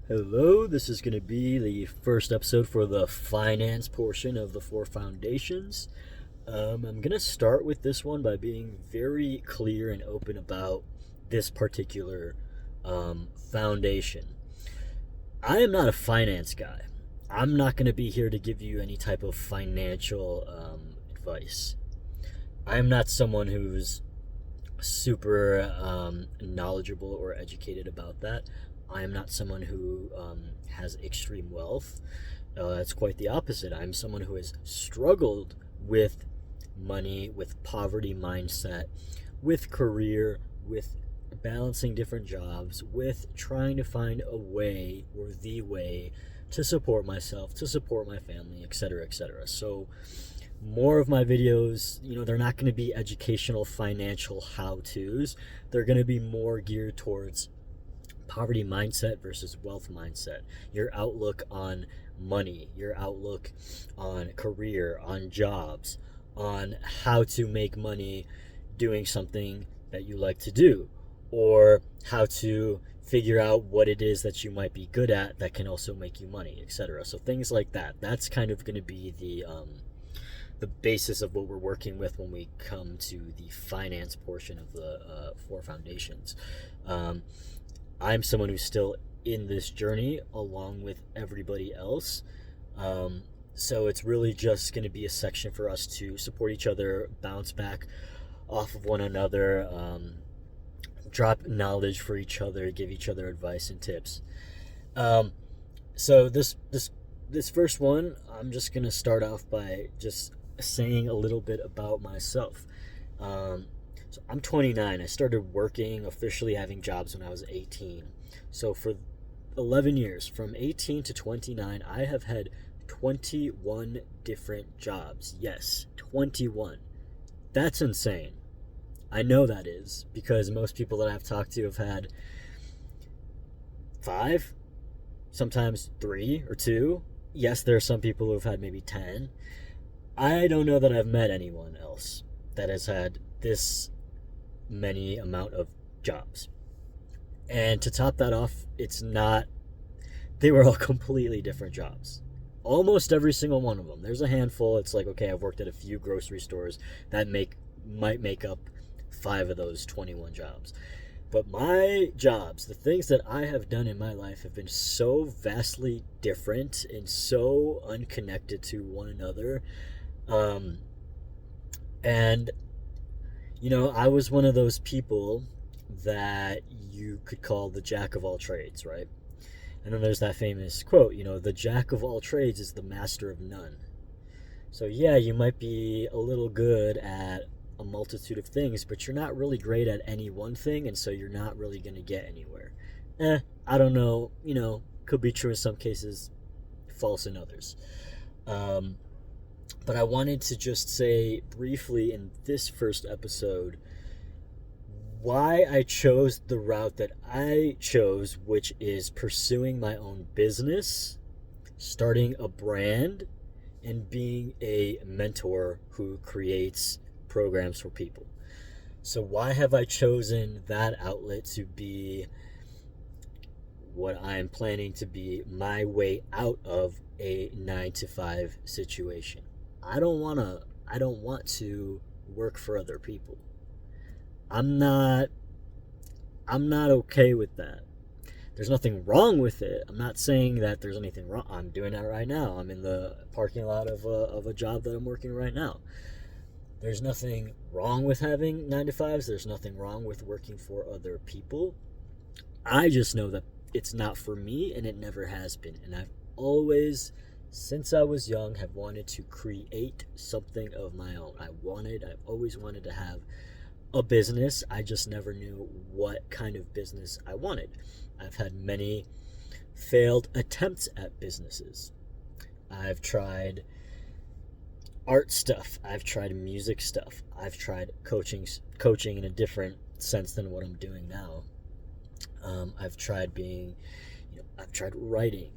Hello, this is going to be the first episode for the finance portion of the Four Foundations. I'm going to start with this one by being very clear and open about this particular foundation. I am not a finance guy. I'm not going to be here to give you any type of financial advice. I'm not someone who's super knowledgeable or educated about that. I am not someone who has extreme wealth. It's quite the opposite. I'm someone who has struggled with money, with poverty mindset, with career, with balancing different jobs, with trying to find a way or the way to support myself, to support my family, etc., etc. So, more of my videos, they're not going to be educational financial how-tos. They're going to be more geared towards poverty mindset versus wealth mindset, your outlook on money, your outlook on career, on jobs, on how to make money doing something that you like to do, or how to figure out what it is that you might be good at that can also make you money, etc. So things like that. That's kind of going to be the basis of what we're working with when we come to the finance portion of the Four Foundations. I'm someone who's still in this journey along with everybody else. So it's really just going to be a section for us to support each other, bounce back off of one another, drop knowledge for each other, give each other advice and tips. So this first one, I'm just going to start off by just saying a little bit about myself. So I'm 29. I started working, officially having jobs when I was 18. So for 11 years, from 18 to 29, I have had 21 different jobs. Yes, 21. That's insane. I know that is, because most people that I've talked to have had 5, sometimes 3 or 2. Yes, there are some people who have had maybe 10. I don't know that I've met anyone else that has had this many amount of jobs. And to top that off, they were all completely different jobs. Almost every single one of them. There's a handful. It's like, okay, I've worked at a few grocery stores that might make up 5 of those 21 jobs. But my jobs, the things that I have done in my life, have been so vastly different and so unconnected to one another. And I was one of those people that you could call the jack of all trades, right? And then there's that famous quote, the jack of all trades is the master of none. So yeah, you might be a little good at a multitude of things, but you're not really great at any one thing, and so you're not really going to get anywhere. I don't know, could be true in some cases, false in others. But I wanted to just say briefly in this first episode why I chose the route that I chose, which is pursuing my own business, starting a brand, and being a mentor who creates programs for people. So why have I chosen that outlet to be what I'm planning to be my way out of a 9 to 5 situation? I don't want to work for other people. I'm not okay with that. There's nothing wrong with it. I'm not saying that there's anything wrong. I'm doing that right now. I'm in the parking lot of a job that I'm working right now. There's nothing wrong with having 9 to 5s. There's nothing wrong with working for other people. I just know that it's not for me, and it never has been. And I've always, since I was young, have wanted to create something of my own. I've always wanted to have a business. I just never knew what kind of business I wanted. I've had many failed attempts at businesses. I've tried art stuff. I've tried music stuff. I've tried coaching in a different sense than what I'm doing now. I've tried I've tried writing.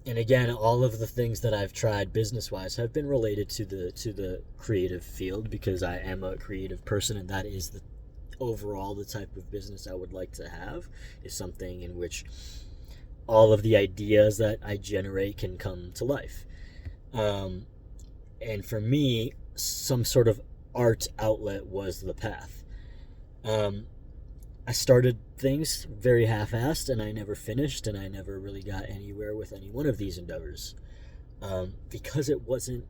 And again, all of the things that I've tried business-wise have been related to the creative field, because I am a creative person, and that is overall the type of business I would like to have, is something in which all of the ideas that I generate can come to life. Um, and for me, some sort of art outlet was the path. Um, I started things very half-assed, and I never finished, and I never really got anywhere with any one of these endeavors, because it wasn't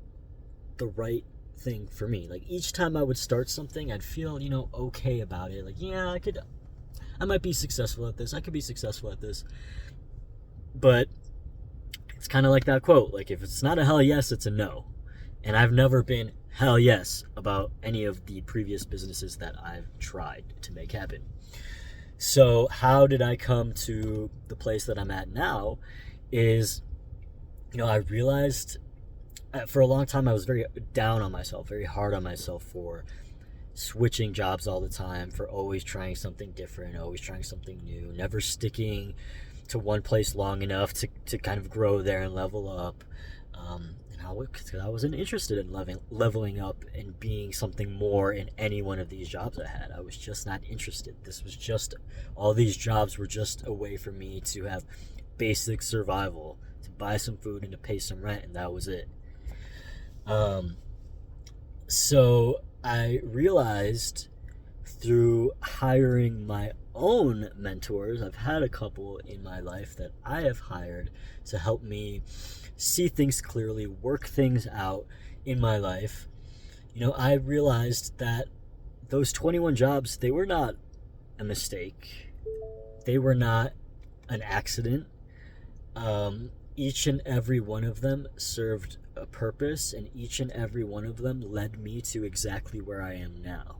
the right thing for me. Like each time I would start something, I'd feel, okay about it. Like, yeah, I might be successful at this. I could be successful at this. But it's kind of like that quote. Like, if it's not a hell yes, it's a no. And I've never been hell yes about any of the previous businesses that I've tried to make happen. So how did I come to the place that I'm at now is, I realized for a long time I was very down on myself, very hard on myself for switching jobs all the time, for always trying something different, always trying something new, never sticking to one place long enough to kind of grow there and level up. And I wasn't interested in leveling up and being something more in any one of these jobs I had. I was just not interested. All these jobs were just a way for me to have basic survival, to buy some food and to pay some rent, and that was it. So I realized through hiring my own mentors, I've had a couple in my life that I have hired to help me see things clearly, work things out in my life. I realized that those 21 jobs, they were not a mistake. They were not an accident. Each and every one of them served a purpose, and each and every one of them led me to exactly where I am now.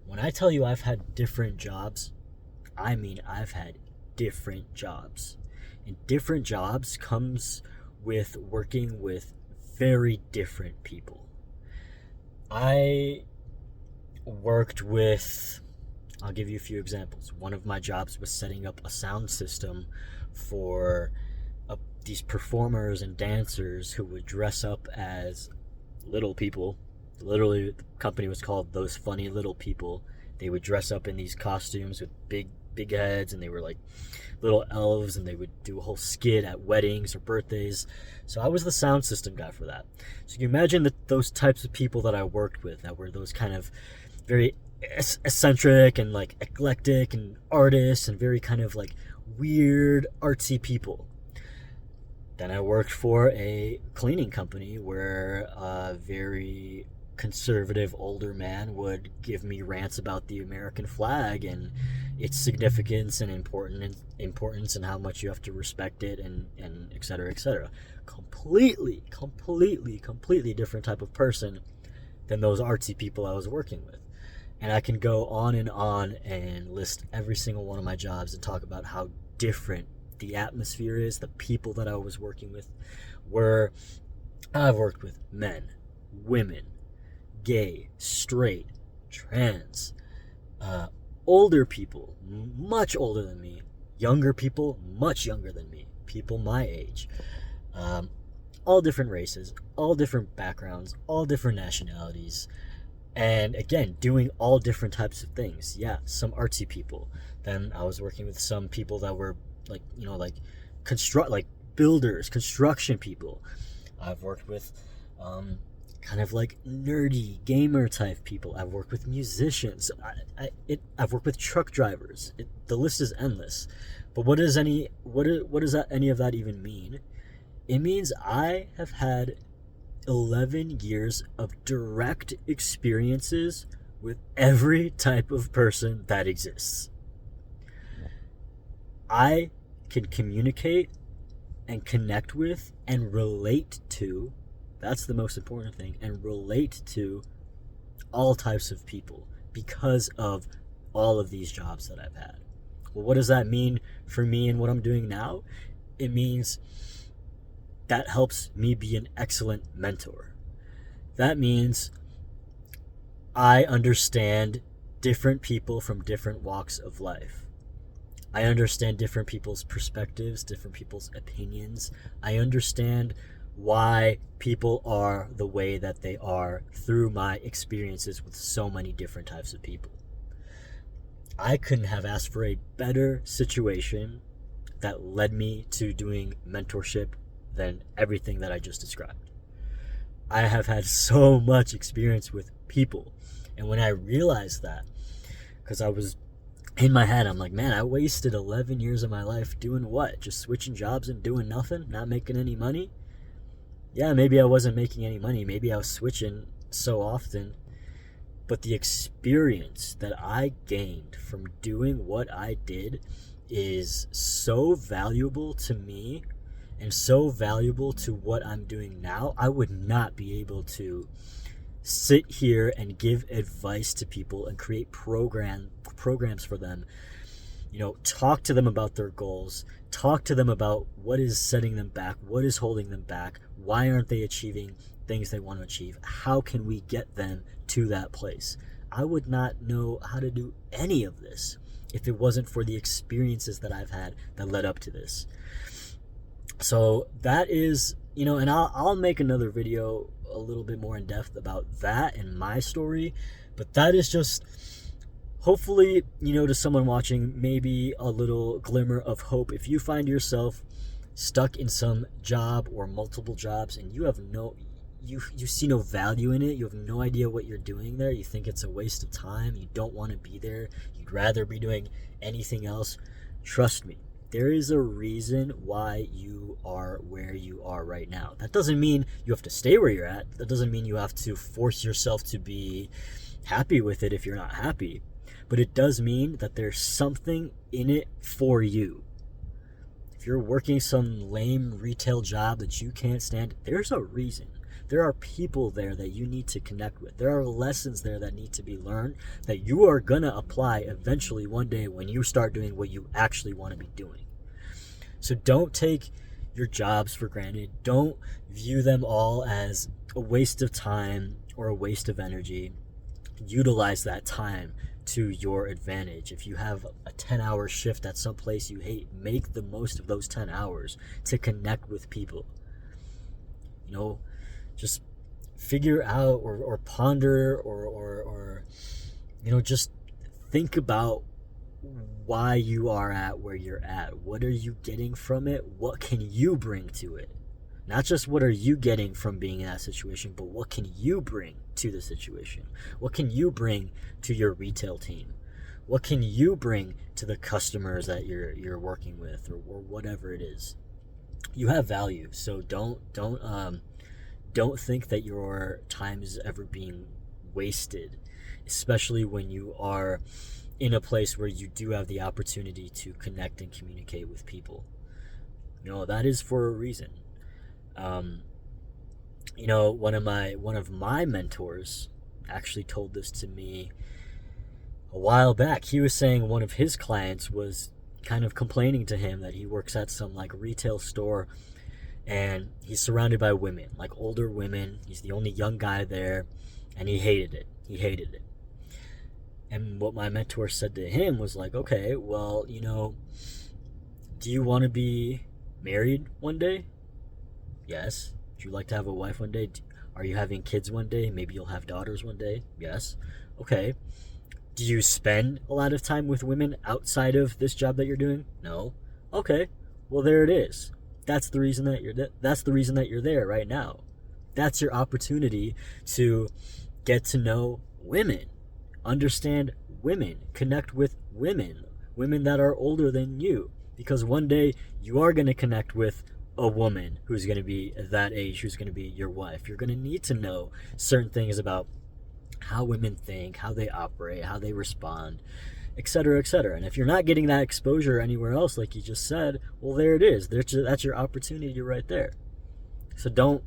When I tell you I've had different jobs, I mean I've had different jobs. And different jobs comes with working with very different people. I worked with, I'll give you a few examples. One of my jobs was setting up a sound system for these performers and dancers who would dress up as little people. Literally, the company was called Those Funny Little People. They would dress up in these costumes with big heads, and they were like little elves, and they would do a whole skit at weddings or birthdays. So I was the sound system guy for that. So you can imagine that those types of people that I worked with, that were those kind of very eccentric and like eclectic and artists and very kind of like weird artsy people. Then I worked for a cleaning company where a very conservative older man would give me rants about the American flag and its significance and importance and how much you have to respect it and et cetera, et cetera. Completely different type of person than those artsy people I was working with. And I can go on and list every single one of my jobs and talk about how different the atmosphere is, the people that I was working with were. I've worked with men, women, gay, straight, trans, older people, much older than me, younger people, much younger than me, people my age, all different races, all different backgrounds, all different nationalities, and again, doing all different types of things. Yeah, some artsy people. Then I was working with some people that were like builders, construction people. I've worked with kind of like nerdy gamer type people. I've worked with musicians. I've worked with truck drivers. The list is endless. But what does any of that even mean? It means I have had 11 years of direct experiences with every type of person that exists. I can communicate and connect with and relate to, that's the most important thing, and relate to all types of people because of all of these jobs that I've had. Well, what does that mean for me and what I'm doing now? It means that helps me be an excellent mentor. That means I understand different people from different walks of life. I understand different people's perspectives, different people's opinions. I understand why people are the way that they are through my experiences with so many different types of people. I couldn't have asked for a better situation that led me to doing mentorship than everything that I just described. I have had so much experience with people. And when I realized that, because I was in my head, I'm like, man, I wasted 11 years of my life doing what? Just switching jobs and doing nothing, not making any money? Yeah, maybe I wasn't making any money. Maybe I was switching so often. But the experience that I gained from doing what I did is so valuable to me and so valuable to what I'm doing now. I would not be able to sit here and give advice to people and create programs for them. Talk to them about their goals, talk to them about what is setting them back, what is holding them back, why aren't they achieving things they want to achieve, how can we get them to that place. I would not know how to do any of this if it wasn't for the experiences that I've had that led up to this. So that is, and I'll make another video a little bit more in depth about that and my story, but that is just hopefully, to someone watching, maybe a little glimmer of hope. If you find yourself stuck in some job or multiple jobs and you see no value in it, you have no idea what you're doing there, you think it's a waste of time, you don't want to be there, you'd rather be doing anything else, trust me, there is a reason why you are where you are right now. That doesn't mean you have to stay where you're at. That doesn't mean you have to force yourself to be happy with it if you're not happy. But it does mean that there's something in it for you. If you're working some lame retail job that you can't stand, there's a reason. There are people there that you need to connect with. There are lessons there that need to be learned that you are going to apply eventually one day when you start doing what you actually want to be doing. So don't take your jobs for granted. Don't view them all as a waste of time or a waste of energy. Utilize that time to your advantage. If you have a 10-hour shift at some place you hate, make the most of those 10 hours to connect with people. Just figure out or ponder or just think about why you are at where you're at. What are you getting from it? What can you bring to it? Not just what are you getting from being in that situation, but what can you bring to the situation? What can you bring to your retail team? What can you bring to the customers that you're working with or whatever it is? You have value, so don't think that your time is ever being wasted, especially when you are in a place where you do have the opportunity to connect and communicate with people. That is for a reason. One of my mentors actually told this to me a while back. He was saying one of his clients was kind of complaining to him that he works at some retail store and he's surrounded by women, older women. He's the only young guy there, and he hated it. And what my mentor said to him was okay, well, do you want to be married one day? Yes. Would you like to have a wife one day? Are you having kids one day? Maybe you'll have daughters one day? Yes. Okay. Do you spend a lot of time with women outside of this job that you're doing? No. Okay. Well, there it is. That's the reason that you're there right now. That's your opportunity to get to know women, understand women, connect with women that are older than you, because one day you are going to connect with a woman who's going to be that age, who's going to be your wife. You're going to need to know certain things about how women think, how they operate, how they respond, etc., etc. And if you're not getting that exposure anywhere else, like you just said, well, there it is. That's your opportunity right there. So don't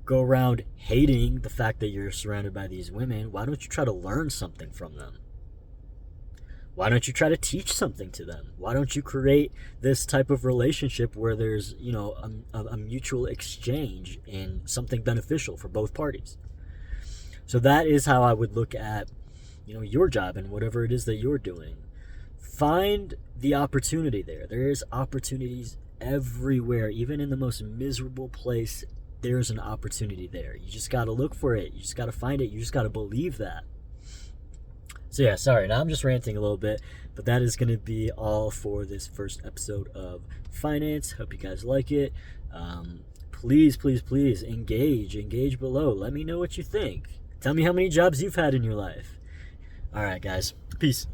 go around hating the fact that you're surrounded by these women. Why don't you try to learn something from them? Why don't you try to teach something to them? Why don't you create this type of relationship where there's, a mutual exchange in something beneficial for both parties? So that is how I would look at your job and whatever it is that you're doing. Find the opportunity there. There's opportunities everywhere. Even in the most miserable place, there's an opportunity there. You just got to look for it. You just got to find it. You just got to believe that. So yeah, sorry, now I'm just ranting a little bit, but that is going to be all for this first episode of Finance. Hope you guys like it. Please, please, please engage below. Let me know what you think. Tell me how many jobs you've had in your life. All right, guys. Peace.